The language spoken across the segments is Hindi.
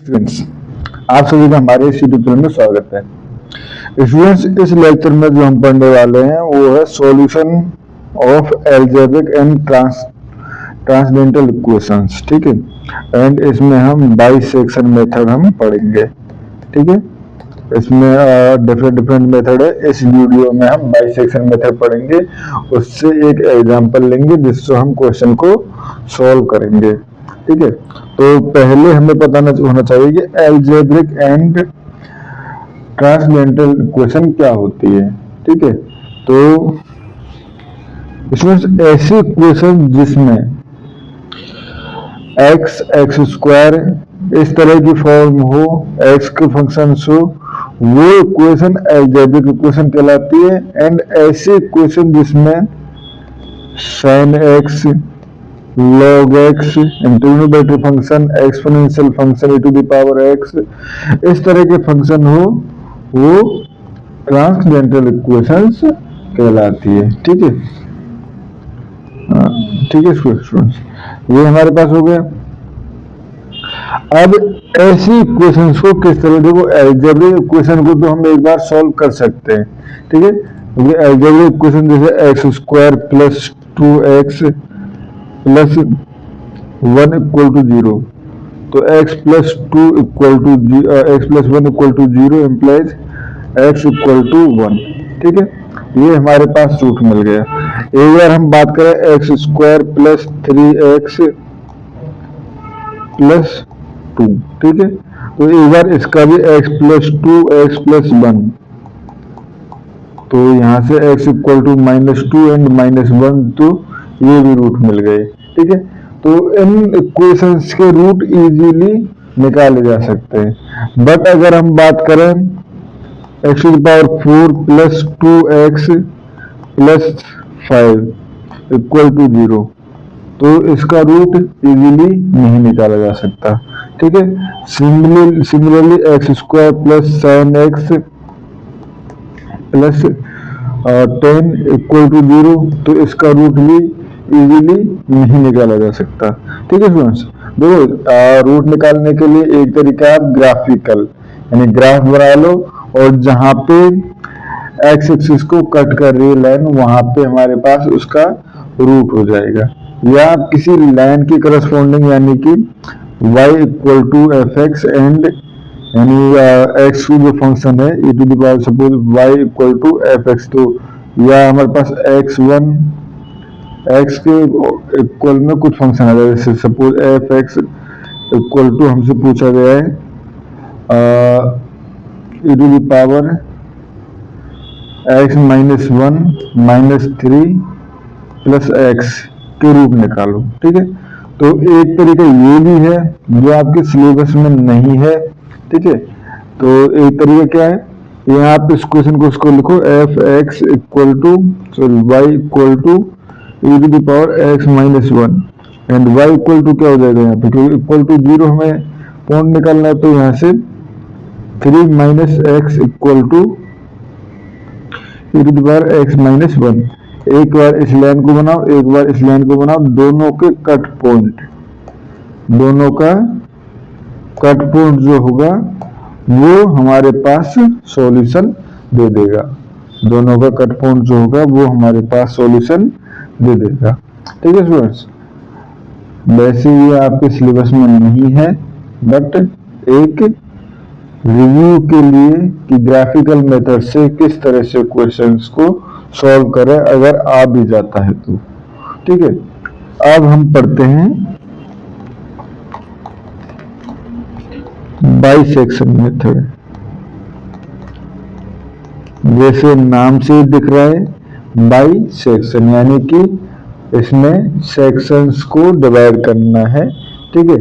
स्टूडेंट्स, आप सभी का हमारे इस ट्यूटोरियल में स्वागत है। स्टूडेंट्स, इस लेक्चर में जो हम पढ़ने वाले हैं वो है solution of algebraic and transcendental equations. ठीक है, एंड इसमें हम बाइसेक्शन मेथड हम पढ़ेंगे। ठीक है, इसमें डिफरेंट डिफरेंट मेथड है। इस वीडियो में हम बाइसेक्शन मेथड पढ़ेंगे, उससे एक एग्जांपल लेंगे जिससे हम क्वेश्चन को सॉल्व करेंगे। ठीक है, तो पहले हमें पता होना चाहिए कि अलजेब्रिक एंड ट्रांसडेंटल इक्वेशन क्या होती है। ठीक है, तो इसमें ऐसी इक्वेशन जिसमें एक्स स्क्वायर इस तरह की फॉर्म हो, एक्स के फंक्शन हो, वो इक्वेशन अलजेब्रिक इक्वेशन कहलाती है। एंड ऐसी इक्वेशन जिसमें sin x, log x, trigonometric function, exponential function e to the power x, इस तरह के फंक्शन हो, वो ट्रांसडेंटल इक्वेशंस कहलाती है। ठीक है, ठीक है स्टूडेंट्स, ये हमारे पास हो गया। अब ऐसी इक्वेशंस को किस तरह, देखो अलजेब्रिक इक्वेशन को तो हम एक बार सॉल्व कर सकते हैं। ठीक है, क्योंकि अलजेब्रिक इक्वेशन जैसे x square plus 2x plus 1 equal to 0, तो x plus 2 equal to x plus 1 equal to 0 implies x equal to 1। ठीक है, ये हमारे पास रूट मिल गया। एक बार हम बात करें x square plus 3x plus 2। ठीक है, तो एक बार इसका भी x प्लस 2 एक्स प्लस 1, तो यहाँ से x इक्वल टू -2 एंड -1, तो ये भी रूट मिल गए। ठीक है, तो इन इक्वेशंस के रूट इजीली निकाले जा सकते हैं। बट अगर हम बात करें x to the power 4 plus 2x plus 5 equal to 0, तो इसका रूट इजीली नहीं निकाला जा सकता। ठीक है, similarly x square plus sin x plus 10 equal to 0, तो इसका रूट भी इजीली नहीं निकाला जा सकता। ठीक है स्टूडेंट्स, देखो रूट निकालने के लिए एक तरीका है ग्राफिकल, यानी ग्राफ बना लो और जहां पे एक्स एक्सिस को कट कर रही है लाइन, वहां पे हमारे पास उसका रूट हो जाएगा। या किसी लाइन की करस्पॉन्डिंग, यानी कि y equal to f x and, यानी एक्स की जो फंक्शन है e to the power suppose y equal to f x, तो या हमारे पास x1 एक्स के इक्वल में कुछ फंक्शन आ जाए, जैसे suppose f x equal to हमसे पूछा गया है e to the power x -1 -3 plus x के रूट निकालो। ठीक है, तो एक तरीका ये भी है जो आपके सिलेबस में नहीं है। ठीक है, तो एक तरीका क्या है, यहाँ आप इस क्वेश्चन को उसको लिखो f x equal to y equal to e to the power x -1 and y equal to क्या हो जाएगा यहाँ पे, क्योंकि इक्वल टू 0 हमें पॉइंट निकालना है, तो यहाँ से 3 minus x equal to e to the power x -1। एक बार इस लाइन को बनाओ, एक बार इस लाइन को बनाओ, दोनों के कट पॉइंट, दोनों का कट पॉइंट जो होगा वो हमारे पास सॉल्यूशन दे देगा। दोनों का कट पॉइंट जो होगा वो हमारे पास सॉल्यूशन दे देगा। ठीक है स्टूडेंट्स, वैसे ये आपके सिलेबस में नहीं है, बट एक रिव्यू के लिए कि ग्राफिकल मेथड से किस तरह से क्वेश्चंस को सॉल्व करें अगर आ भी जाता है तो। ठीक है, अब हम पढ़ते हैं बाइसेक्शन मेथड। जैसे नाम से दिख रहा है बाइसेक्शन, यानी कि इसमें सेक्शंस को डिवाइड करना है। ठीक है,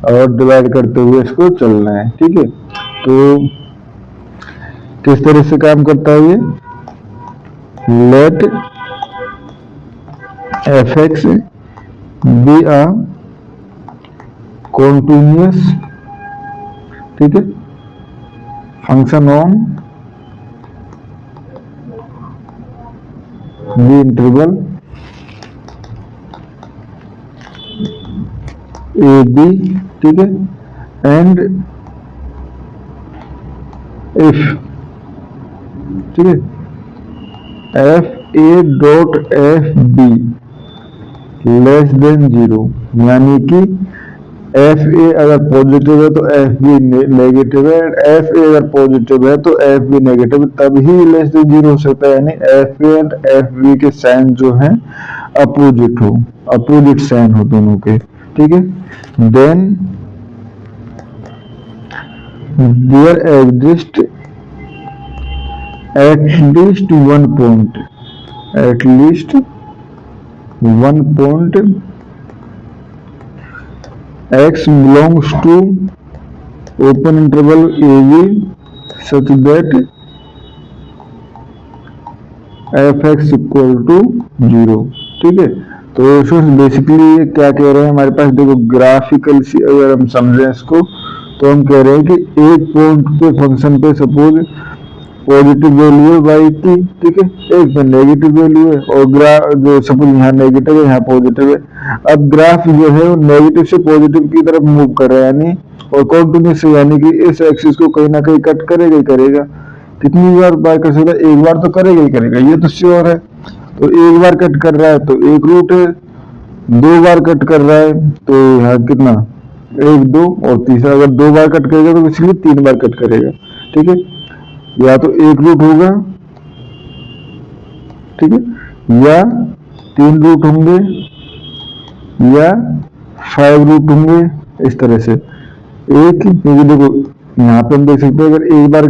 और डिवाइड करते हुए इसको चलना है। ठीक है, तो किस तरह से काम करता है ये, let f x be a continuous, ठीक है, function on the interval a b. ठीक है, एंड इफ, ठीक है, f a dot f b less than 0, यानी कि एफ ए अगर पॉजिटिव है तो एफ बी नेगेटिव है, एफ ए अगर पॉजिटिव है तो एफ बी नेगेटिव, तभी लेस देन 0 हो सकता है, यानी f a and f b के साइन जो हैं अपोजिट हो, अपोजिट साइन हो दोनों के, ठीक है। Then there exist at least one point x belongs to open interval AB such that fx equal to 0, ठीक है। तो बेसिकली ये क्या कह रहे हैं हमारे पास, देखो ग्राफिकल अगर हम समझें इसको तो हम कह रहे हैं कि एक पॉइंट पे फंक्शन पे सपोज पॉजिटिव वैल्यू है y की, ठीक है, एक पे नेगेटिव वैल्यू है, और ग्राफ जो सपोज यहाँ नेगेटिव है यहाँ पॉजिटिव है, अब ग्राफ जो है वो नेगेटिव से पॉजिटिव की तरफ मूव कर रहा है, यानी और कॉन्टिन्यूस है, यानी कि इस एक्सिस को कहीं ना कहीं कट करेगा ही करेगा। कितनी बार कर सकता है, एक बार तो करेगा ही करेगा, ये तो श्योर है। तो एक बार कट कर रहा है तो एक रूट है, दो बार कट कर रहा है तो यहाँ कितना, एक दो, और तीसरा अगर दो बार कट करेगा तो इसलिए 3 बार कट करेगा, ठीक है। या तो एक रूट होगा, ठीक है, या 3 रूट होंगे, या 5 रूट होंगे, इस तरह से। एक, क्योंकि देखो यहाँ पे हम देख सकते हैं अगर एक बार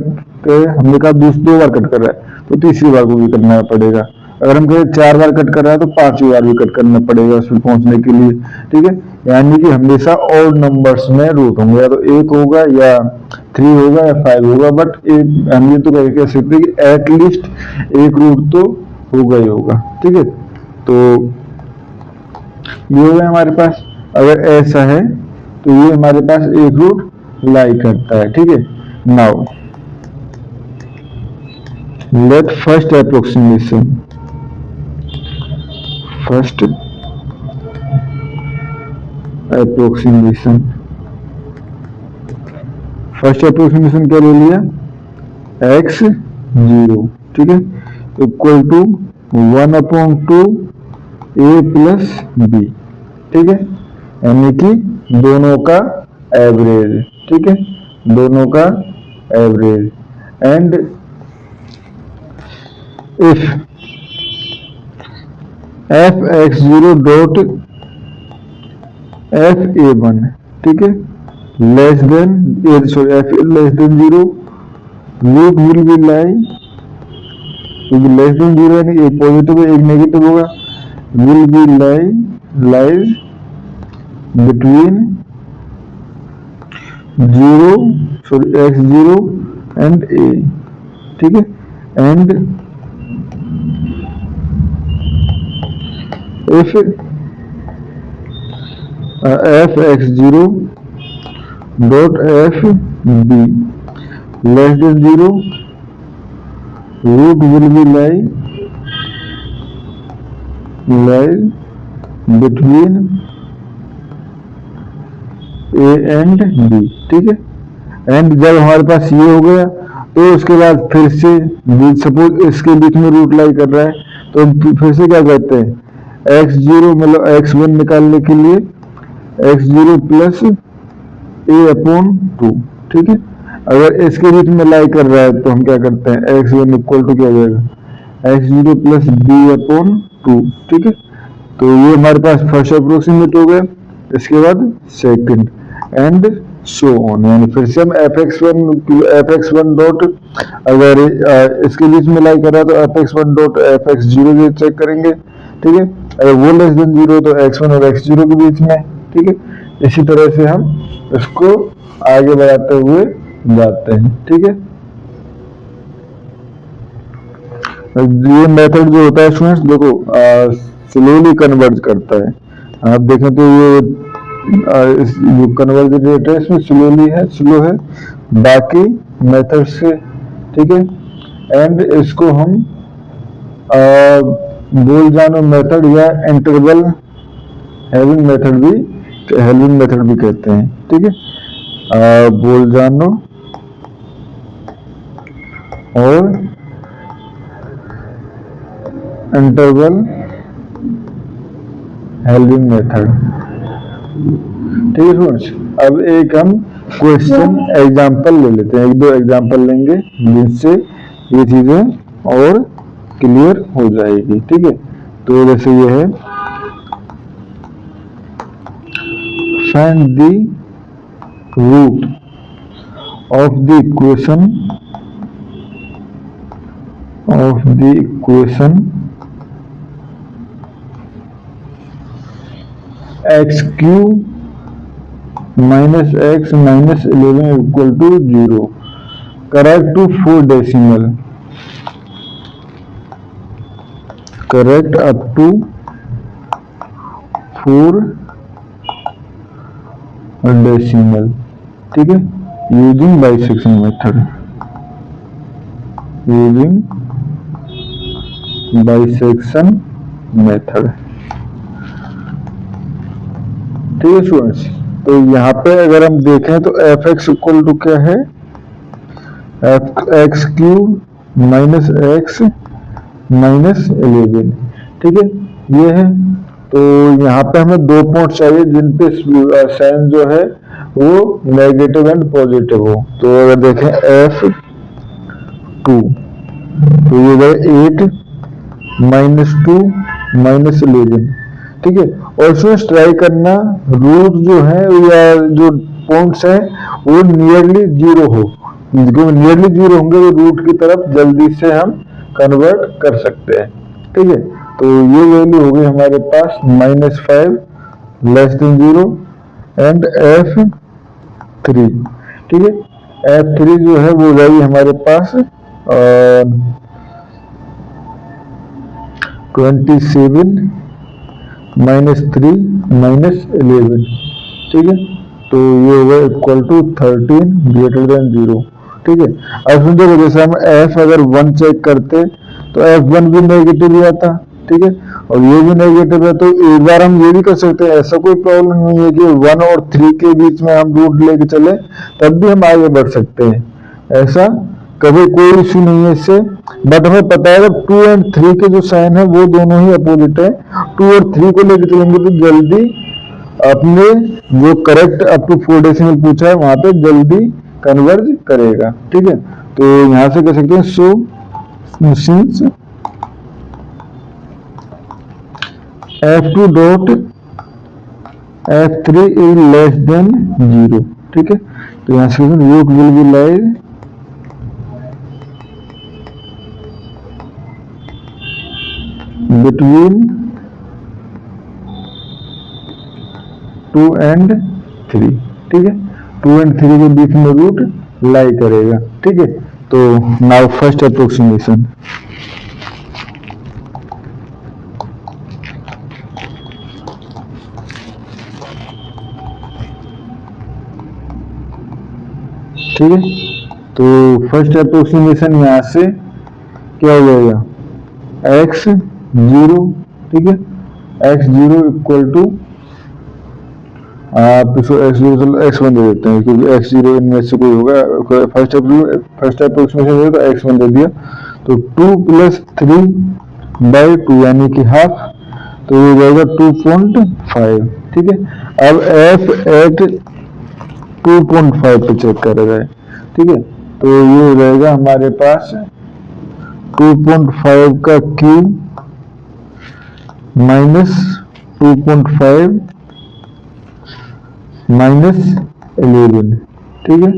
हमने कहा 2 बार कट कर रहा है तो तीसरी बार को भी करना पड़ेगा, अगर हम कहें 4 बार कट कर रहा है तो 5वीं बार भी कट करना पड़ेगा उसमें पहुंचने के लिए, ठीक है। यानी कि हमेशा ऑड नंबर्स में रूट होंगे, या तो 1 होगा या 3 होगा या 5 होगा, बट हम ये तो कह सकते हैं कि एटलीस्ट एक रूट तो होगा ही होगा, ठीक है। तो ये हो गया हमारे पास, अगर ऐसा है तो ये हमारे पास एक रूट लाई करता है, ठीक है। नाउ लेट फर्स्ट अप्रोक्सीमेशन क्या ले लिया, x0, ठीक है, equal to 1/2 a plus b, ठीक है, यानी कि दोनों का एवरेज, ठीक है, दोनों का average. And if f(x0) dot f(a1), ठीक है, less than f less than 0, root will be lie, क्योंकि लेस देन 0 यानी एक पॉजिटिव है एक नेगेटिव होगा, will be lies between x0 and a, ठीक है। And if f(x0) dot f(b) less than 0, root will be lie between a and b, ठीक है। एंड जब हमारे पास ये हो गया तो उसके बाद फिर से सपोज इसके बीच में रूट लाई कर रहा है तो फिर से क्या करते हैं, x0 मतलब x1 निकालने के लिए x0 प्लस a/2, ठीक है। अगर इसके बीच में लाई कर रहा है तो हम क्या करते हैं, x1 इक्वल टू क्या हो जाएगा, x0 प्लस b/2, ठीक है। तो ये हमारे पास फर्स्ट अप्रोक्सीमेट हो गया, इसके बाद सेकंड एंड सो ऑन, यानी फिर से हम fx1 डॉट, अगर इसके बीच में लाई कर रहा है तो fx1 डॉट fx0 चेक करेंगे, ठीक है। अगर वो लेस देन 0 तो x1 और x0 के बीच में, ठीक है। इसी तरह से हम इसको आगे बढ़ाते हुए जाते हैं, ठीक है। ये मेथड जो होता है स्टूडेंट्स, देखो स्लोली कन्वर्ज करता है, आप देखें तो ये जो कन्वर्ज रेट है इसमें स्लो है बाकी मेथड से, ठीक है। एंड इसको हम बोल जानो मेथड या इंटरवल हेल्विंग मेथड भी कहते हैं, ठीक है। बोल्जानो और इंटरवल हेल्विन मेथड। ठीक है स्टूडेंट्स, अब एक हम क्वेश्चन एग्जांपल ले लेते हैं, एक दो एग्जांपल लेंगे जिनसे ये चीजें और क्लियर हो जाएगी। ठीक है, तो जैसे ये है, find the root of the equation x cube minus x minus 11 equal to 0, correct to 4 decimal, correct up to 4 decimal. ठीक है, using bisection method, using bisection method. ठीक है स्टूडेंट्स, तो यहाँ पे अगर हम देखें तो एफ एक्स इक्वल टू क्या है, x cube minus x minus 11। ठीक है, ये है। तो यहाँ पे हमें 2 पॉइंट चाहिए जिन पे साइन जो है वो नेगेटिव एंड पॉजिटिव हो। तो अगर देखें F2 तो ये है 8 माइनस 2 माइनस 11। ठीक है, और इसमें ट्राई करना रूट जो है या जो पॉइंट्स हैं वो नियरली 0 हो, नियरली 0 होंगे तो रूट की तरफ जल्दी से हम कन्वर्ट कर सकते हैं। ठीक है, तो ये वैल्यू हो गई हमारे पास -5 लेस देन 0 एंड F3। ठीक है, F3 जो है वो जाएगी हमारे पास 27 माइनस 3 माइनस 11। ठीक है, तो ये होगा इक्वल टू 13 ग्रेटर देन 0। ठीक है, अब सुन देखो, जैसे हम f अगर 1 चेक करते तो f1 भी नेगेटिव ही आता। ठीक है, और ये भी नेगेटिव है, तो एक बार हम ये भी कर सकते हैं, ऐसा कोई प्रॉब्लम नहीं है कि 1 और 3 के बीच में हम रूट लेके चले तब भी हम आगे बढ़ सकते हैं, ऐसा कभी कोई इश्यू नहीं है इससे। बट हमें पता है जब 2 एंड 3 के जो साइन है वो दोनों ही अपोजिट है, 2 और 3 को लेके चलेंगे तो जल्दी अपने जो करेक्ट अप टू 4 डेसिमल पूछा है वहां पे जल्दी कन्वर्ज करेगा। ठीक है, तो यहां से कह सकते हैं so since F2 dot F3 is less than 0। ठीक है, तो यहां से root will be lies between 2 and 3। ठीक है, 2 एंड 3 के बीच में रूट लाई करेगा। ठीक है, तो नाउ फर्स्ट अप्रोक्सीमेशन। ठीक है, तो फर्स्ट अप्रोक्सीमेशन यहां से क्या हो जाएगा, x0। ठीक है, x0 इक्वल टू, आप इसको x0 x1 दे देते हैं क्योंकि x0 इनमें से कोई होगा। फर्स्ट अप्रोक्सीमेशन है तो x1 दे दिया, तो 2 + 3/2 यानी कि हाफ, तो ये जाएगा 2.5। ठीक है, अब f एट 2.5 पे चेक करेगा। ठीक है, तो ये हो जाएगा हमारे पास 2.5 का क्यूब माइनस 2.5 माइनस 11। ठीक है,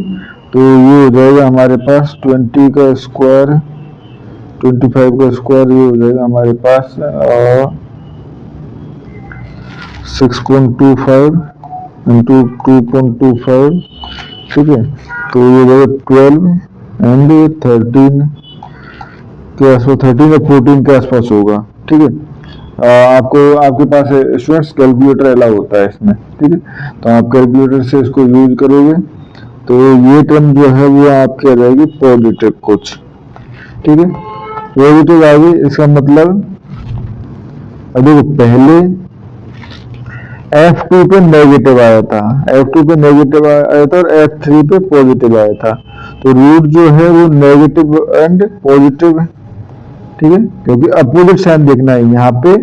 तो ये हो जाएगा हमारे पास 20 का स्क्वायर 25 का स्क्वायर, ये हो जाएगा हमारे पास 6.25 इंटू 2.25। ठीक है, तो ये हो जाएगा 12 एंड 13 के आसपास, 13 या 14 के आसपास होगा। ठीक है, आपको आपके पास स्टूडेंट्स कैलकुलेटर अलाउ होता है इसमें। ठीक है, तो आप कैलकुलेटर से इसको यूज करोगे तो ये टर्म जो है वो आपकी आ जाएगी पॉजिटिव कुछ। ठीक है, पॉजिटिव आ गई, इसका मतलब अब देखो पहले F2 पे नेगेटिव आया था, F2 पे नेगेटिव आया था और F3 पे पॉजिटिव आया था। तो रूट जो है वो नेगेटिव एंड पॉजिटिव है, ठीक है, क्योंकि अपोजिट साइन देखना है। यहाँ पे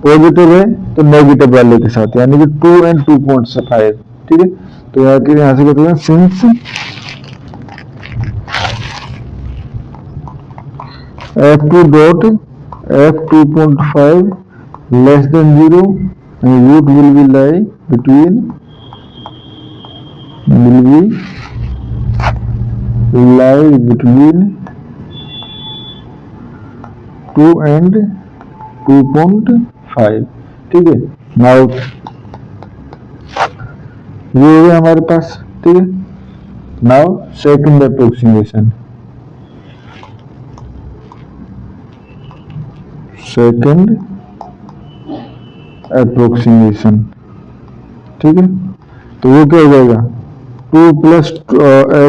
पॉजिटिव है तो नेगेटिव वाले के साथ, यानी कि 2 and 2.5, ठीक है। तो यहाँ से कहते हैं since F2 dot F2.5 less than 0, and root will be lie between 2 and 2.5, ठीक है। नाउ ये हो गया हमारे पास, ठीक है। नाउ सेकंड अप्रोक्सीमेशन, ठीक है। तो वो क्या हो जाएगा, 2 plus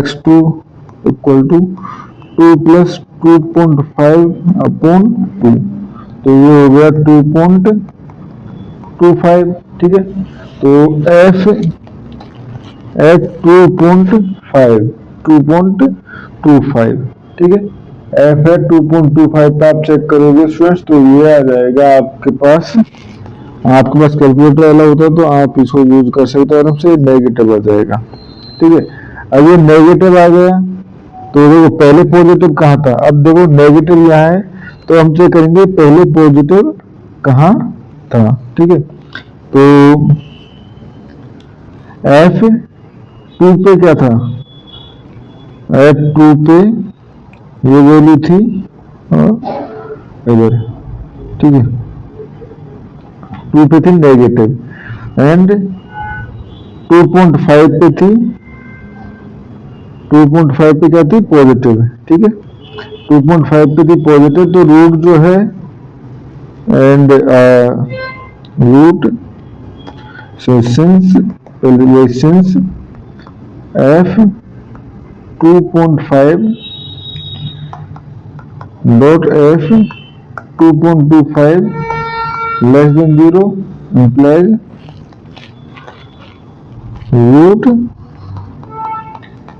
x2 equal to 2 plus 2.5 upon 2, तो ये हो गया 2.25, ठीक है। तो f एट 2.25, ठीक है। f है 2.25 पे आप चेक करोगे स्टूडेंट्स, तो ये आ जाएगा आपके पास कैलकुलेटर वाला होता है तो आप इसको यूज कर सकते हो, आराम से नेगेटिव आ जाएगा, ठीक है। अब ये नेगेटिव आ गया तो देखो पहले पॉजिटिव कहाँ था, अब देखो नेगेटिव यहाँ है तो हम चेक करेंगे पहले पॉजिटिव कहाँ था, ठीक है। तो F2 पे क्या था, F2 पे ये वैल्यू थी इधर, ठीक है, 2 पे थी नेगेटिव एंड 2.5 पे थी, 2.5 पे क्या थी पॉजिटिव, ठीक है। 2.5 पे थी पॉजिटिव, तो रूट जो है and root since F2.5 dot F2.25 less than 0 implies root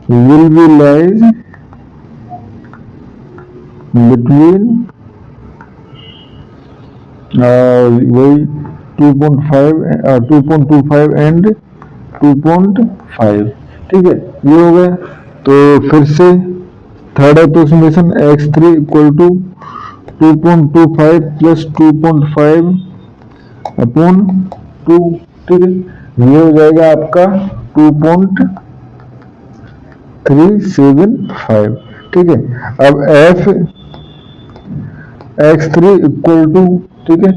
will be lies between वही 2.25 एंड 2.5, ठीक है। ये हो गया। तो फिर से third approximation x3 equal to 2.25 plus 2.5 upon 2, ठीक है। ये हो जाएगा आपका 2.375, ठीक है। अब x3 इक्वल टू, ठीक है,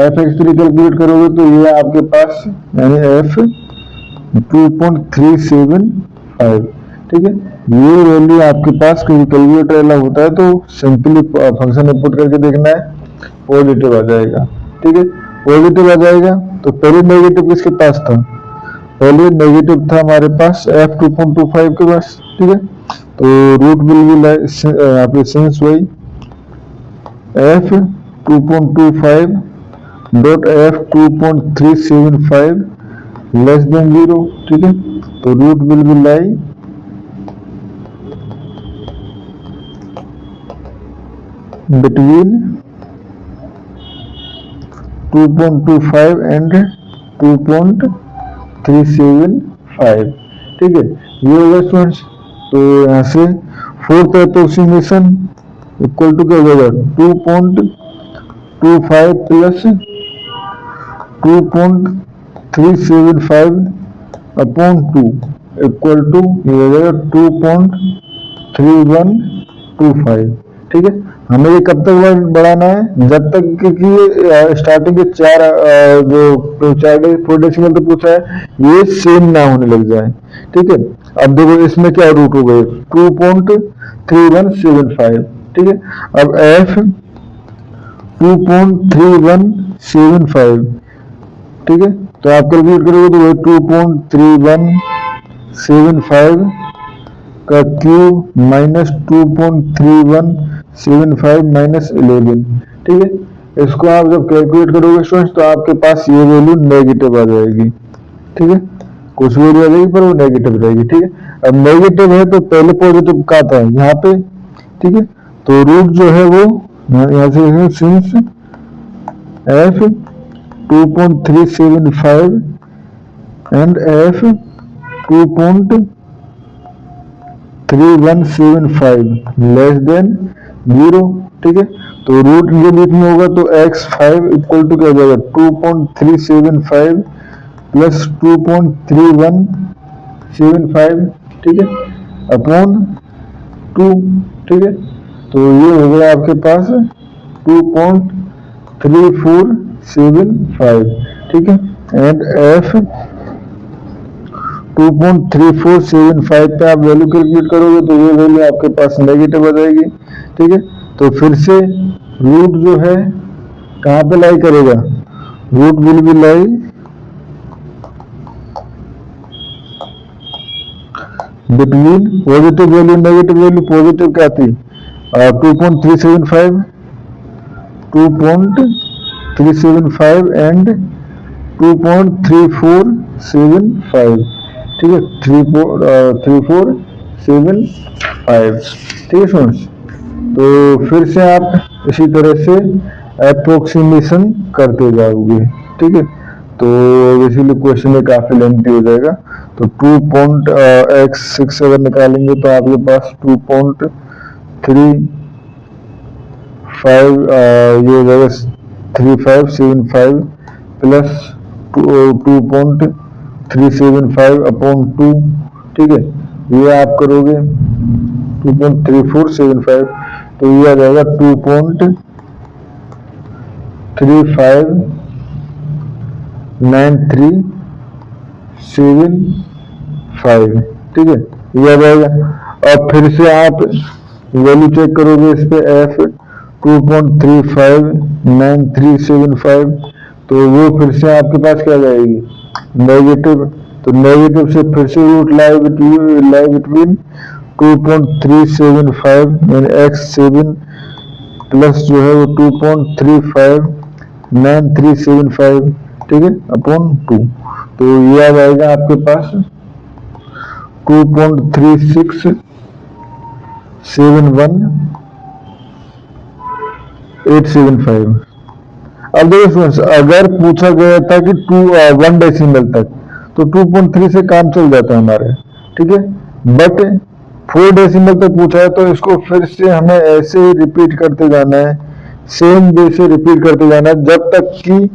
f(x3) कैलकुलेट करोगे तो ये आपके पास यानी f 2.375, ठीक है। ये वैल्यू आपके पास कैलकुलेटर वाला होता है तो सिंपली फंक्शन इनपुट करके देखना है, पॉजिटिव आ जाएगा, ठीक है। पॉजिटिव आ जाएगा तो पहले नेगेटिव किसके पास था, पहले नेगेटिव था हमारे पास F2.25 के पास, ठीक है। तो रूट विल बी यहाँ पे सिंस वही F2.25 dot F2.375 less than 0, ठीक है। तो root will be lie between 2.25 and 2.375, ठीक है। ये होगा स्टूडेंट्स। तो यहाँ से फोर्थ अप्रोक्सीमेशन इक्वल टू क्या हो जाएगा 2.25 प्लस 2.375 अपॉन 2 इक्वल टू ये हो जाएगा 2.3125, ठीक है। हमें ये कब तक बढ़ाना है, जब तक कि स्टार्टिंग के चार डेसिमल तो पूछा है ये सेम ना होने लग जाए, ठीक है। अब देखो इसमें क्या रूट हो गए 2.3175, ठीक है। अब f 2.3175, ठीक है। तो आप कैलकुलेट करोगे तो 2.3175 का क्यूब माइनस 2.3175 माइनस 11, ठीक है। इसको आप जब कैलकुलेट करोगे स्टूडेंट्स तो आपके पास ये वैल्यू नेगेटिव आ जाएगी। ठीक है, कुछ वैल्यू आ जाएगी पर वो नेगेटिव रहेगी। ठीक है, अब नेगेटिव है तो पहले पॉजिटिव का आता है यहाँ पे। ठीक है, तो रूट जो है वो यहाँ से since f 2.375 and f 2.3175 less than 0। ठीक है, तो रूट के बीच में होगा तो x5 इक्वल टू क्या हो जाएगा 2.375 प्लस 2.3175। ठीक है, अपॉन 2। ठीक है, तो ये हो गया आपके पास 2.3475। ठीक है, एंड f 2.3475 पे आप वैल्यू कैलकुलेट करोगे तो ये वैल्यू आपके पास नेगेटिव आ जाएगी। ठीक है, तो फिर से रूट जो है कहाँ पे लाई करेगा, root will be lie between positive value negative value. Positive क्या थी 2.375 एंड 2.3475। ठीक है, 3475। ठीक है स्टूडेंट्स, तो फिर से आप इसी तरह से अप्रोक्सीमेशन करते जाओगे। ठीक है, तो इसीलिए क्वेश्चन में काफी लेंथी हो जाएगा। तो 2.x6 अगर निकालेंगे तो आपके पास 2.35 ये हो जाएगा 3575 प्लस 2.375 अपॉन 2। ठीक है, ये आप करोगे 2.3475 तो ये आ जाएगा 2.359375। ठीक है, ये आ जाएगा। अब फिर से आप वैल्यू चेक करोगे इस पे f 2.359375 तो वो फिर से आपके पास क्या जाएगी नेगेटिव। तो नेगेटिव से फिर से रूट लाई बिटवीन 2.375 यानी x7 प्लस जो है वो 2.359375। ठीक है, अपॉन 2। तो ये आ जाएगा आपके पास 2.3671875। अब देखो स्टूडेंट्स, अगर पूछा गया था कि 1 डेसिमल तक तो 2.3 से काम चल जाता है हमारे। ठीक है, बट 4 डेसिमल तक पूछा है तो इसको फिर से हमें ऐसे ही रिपीट करते जाना है, सेम वे से रिपीट करते जाना है जब तक कि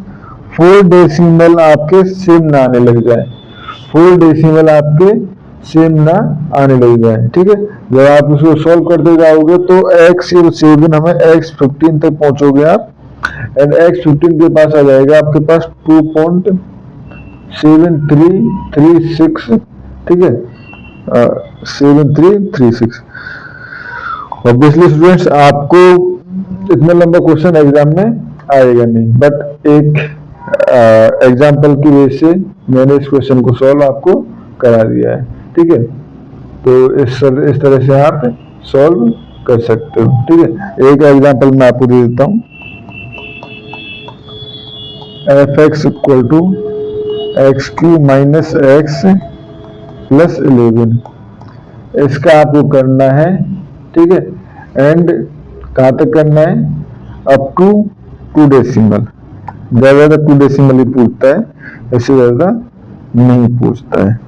4 डेसिमल आपके सेम ना आने लग जाए। 4 डेसिमल आपके सेम ना आने लग जाए। ठीक है, जब आप उसको सॉल्व करते जाओगे तो x7 हमें x15 तक पहुंचोगे आप, एंड x15 के पास आ जाएगा आपके पास 2.7336। ठीक है, 7336। ऑब्वियसली स्टूडेंट्स आपको इतना लंबा क्वेश्चन एग्जाम में आएगा नहीं, बट एक एग्जाम्पल की वजह से मैंने इस क्वेश्चन को सॉल्व आपको करा दिया है। ठीक है, तो इस तरह से आप सॉल्व कर सकते हो। ठीक है, एक एग्जाम्पल मैं आपको दे देता हूँ। f(x) equal to x³ minus x plus 11। इसका आपको करना है। ठीक है, एंड कहाँ तक करना है, अप टू 2 डेसिमल। ज्यादा 2 डेसिमल ही पूछता है, इससे ज्यादा नहीं पूछता है।